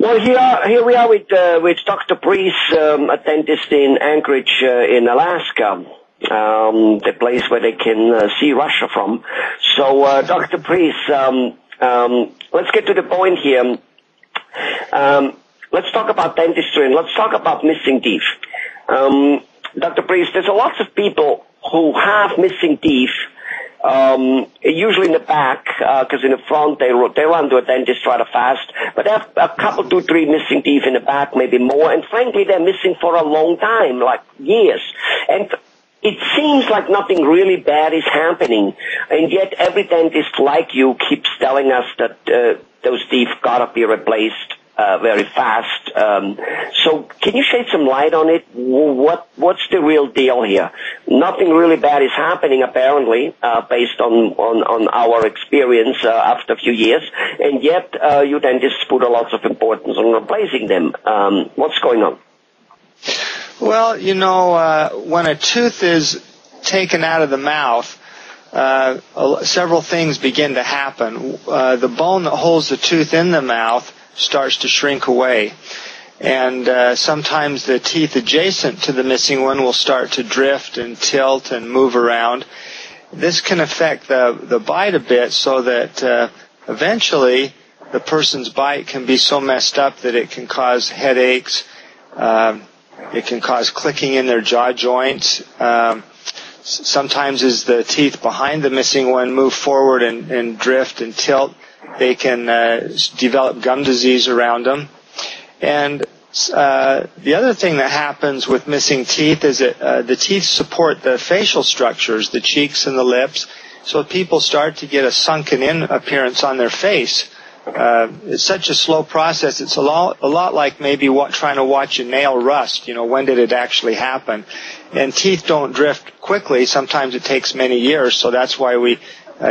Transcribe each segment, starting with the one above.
Well, here we are with Dr. Preece, a dentist in Anchorage, in Alaska, the place where they can see Russia from. So, Dr. Preece, let's get to the point here. Let's talk about dentistry and let's talk about missing teeth. Dr. Preece, there's lots of people who have missing teeth. Usually in the back, because in the front they run to a dentist rather fast, but they have a couple, 2, 3 missing teeth in the back, maybe more, and frankly they're missing for a long time, like years. And it seems like nothing really bad is happening, and yet every dentist like you keeps telling us that those teeth gotta be replaced very fast. So can you shed some light on it? What's the real deal here? Nothing really bad is happening, apparently, based on our experience after a few years, and yet you dentists put a lot of importance on replacing them. What's going on? Well, when a tooth is taken out of the mouth, several things begin to happen. The bone that holds the tooth in the mouth starts to shrink away, and sometimes the teeth adjacent to the missing one will start to drift and tilt and move around. This can affect the bite a bit, so that eventually the person's bite can be so messed up that it can cause headaches, it can cause clicking in their jaw joints. Sometimes as the teeth behind the missing one move forward and drift and tilt, they can develop gum disease around them. And the other thing that happens with missing teeth is that the teeth support the facial structures, the cheeks and the lips, so people start to get a sunken-in appearance on their face. It's such a slow process. It's a lot like maybe trying to watch a nail rust. When did it actually happen? And teeth don't drift quickly. Sometimes it takes many years, so that's why we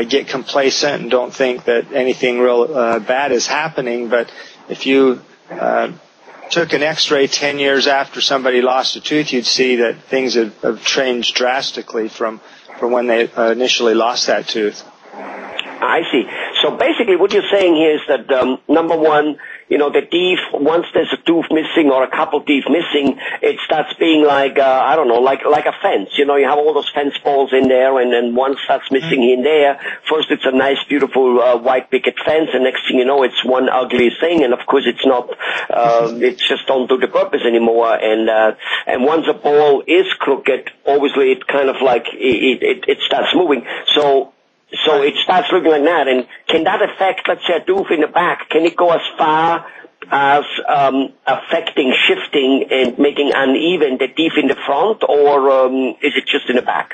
get complacent and don't think that anything real bad is happening. But if you took an X-ray 10 years after somebody lost a tooth, you'd see that things have changed drastically from when they initially lost that tooth. I see. So basically what you're saying here is that, number one, the teeth, once there's a tooth missing or a couple teeth missing, it starts being like, like a fence. You have all those fence poles in there, and then one starts missing in there. First it's a nice, beautiful, white picket fence, and next thing you know, it's one ugly thing, and of course it's not, it's just don't do the purpose anymore. And once a pole is crooked, obviously it kind of like, it starts moving. So it starts looking like that, and can that affect, let's say, a tooth in the back? Can it go as far as affecting, shifting, and making uneven the teeth in the front, or is it just in the back?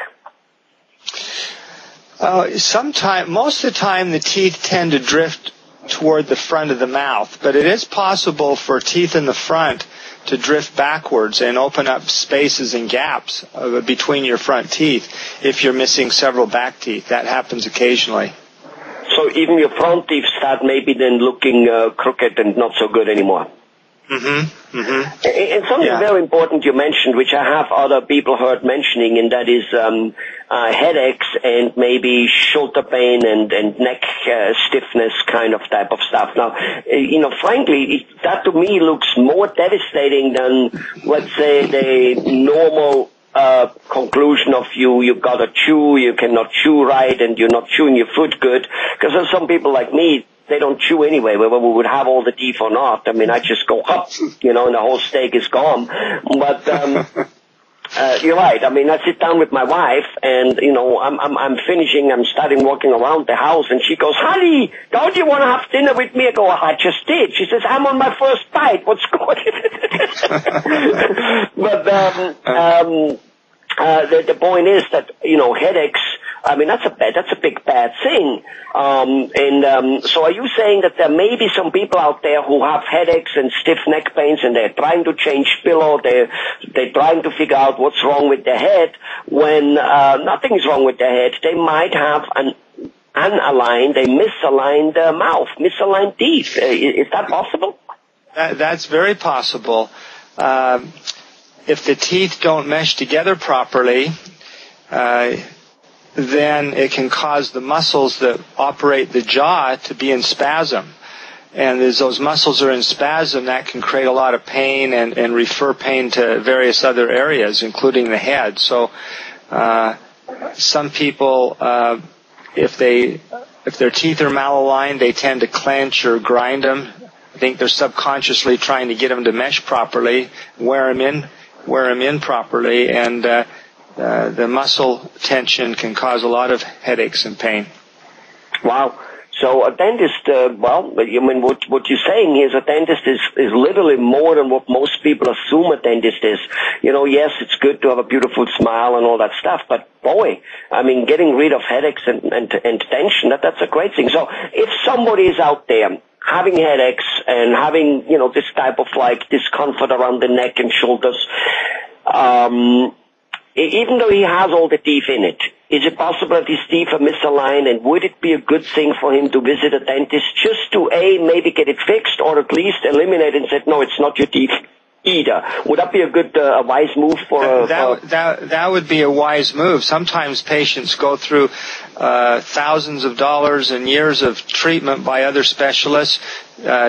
Most of the time, the teeth tend to drift toward the front of the mouth, but it is possible for teeth in the front to drift backwards and open up spaces and gaps between your front teeth if you're missing several back teeth. That happens occasionally. So even your front teeth start maybe then looking crooked and not so good anymore. Mm-hmm. Mm-hmm. And something very important you mentioned, which I have other people heard mentioning, and that is headaches and maybe shoulder pain and neck stiffness kind of type of stuff. Now, frankly, that to me looks more devastating than, let's say, the normal conclusion of you gotta chew, you cannot chew right, and you're not chewing your food good. Because there's some people like me, they don't chew anyway, whether we would have all the teeth or not. I mean, I just go up, and the whole steak is gone. But you're right. I mean, I sit down with my wife, and I'm finishing. I'm starting walking around the house, and she goes, "Honey, don't you want to have dinner with me?" I go, "I just did." She says, "I'm on my first bite. What's going on?" But the point is that headaches. I mean, that's a big bad thing. So are you saying that there may be some people out there who have headaches and stiff neck pains, and they're trying to change pillow, they're trying to figure out what's wrong with their head, when nothing is wrong with their head? They might have misaligned mouth, misaligned teeth. Is that possible? That's very possible. If the teeth don't mesh together properly, then it can cause the muscles that operate the jaw to be in spasm. and as those muscles are in spasm, that can create a lot of pain and refer pain to various other areas, including the head. So some people, if their teeth are malaligned, they tend to clench or grind them. I think they're subconsciously trying to get them to mesh properly, wear them in properly, and the muscle tension can cause a lot of headaches and pain. Wow. So a dentist, what you're saying is a dentist is literally more than what most people assume a dentist is. Yes, it's good to have a beautiful smile and all that stuff, but boy, getting rid of headaches and tension, that's a great thing. So if somebody is out there having headaches and having, this type of discomfort around the neck and shoulders, even though he has all the teeth in it, is it possible that his teeth are misaligned, and would it be a good thing for him to visit a dentist just to, maybe get it fixed, or at least eliminate and say, no, it's not your teeth either? Would that be a good, wise move for that would be a wise move. Sometimes patients go through thousands of dollars and years of treatment by other specialists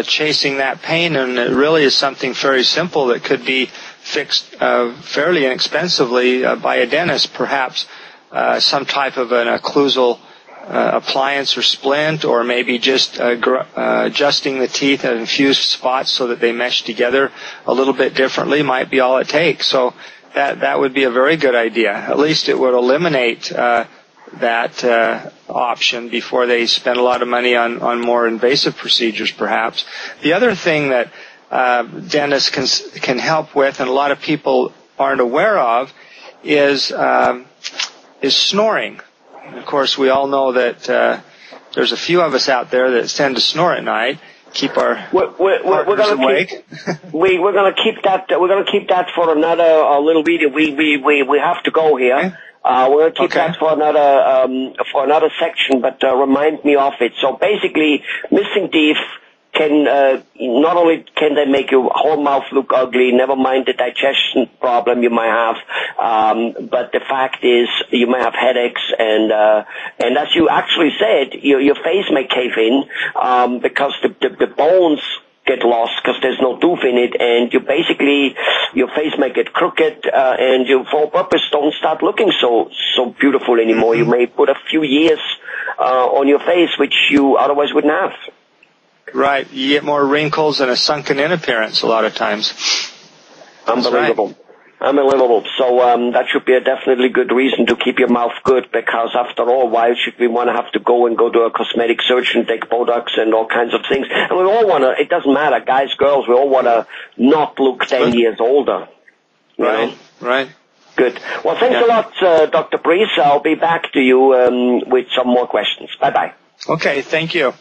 chasing that pain, and it really is something very simple that could be fixed fairly inexpensively by a dentist, perhaps some type of an occlusal appliance or splint, or maybe just adjusting the teeth at infused spots so that they mesh together a little bit differently might be all it takes. So that would be a very good idea. At least it would eliminate that option before they spend a lot of money on more invasive procedures, perhaps. The other thing that dentists can help with, and a lot of people aren't aware of, is snoring. Of course, we all know that there's a few of us out there that tend to snore at night, keep our partners awake. We're going to keep that. We're going to keep that for another little video. We have to go here. Okay. We're going to keep that for another section. But remind me of it. So basically, missing teeth can not only can they make your whole mouth look ugly, never mind the digestion problem you might have, but the fact is you may have headaches, and as you actually said, your face may cave in because the bones get lost because there's no tooth in it, and your face may get crooked, and you for purpose don't start looking so beautiful anymore. Mm-hmm. You may put a few years on your face which you otherwise wouldn't have. Right. You get more wrinkles and a sunken-in appearance a lot of times. Unbelievable. Right. Unbelievable. So that should be a definitely good reason to keep your mouth good, because after all, why should we want to have to go to a cosmetic surgeon, take Botox and all kinds of things? And we all want to, it doesn't matter, guys, girls, we all want to not look 10 years older. Right, right. Good. Well, thanks a lot, Dr. Preece. I'll be back to you with some more questions. Bye-bye. Okay, thank you.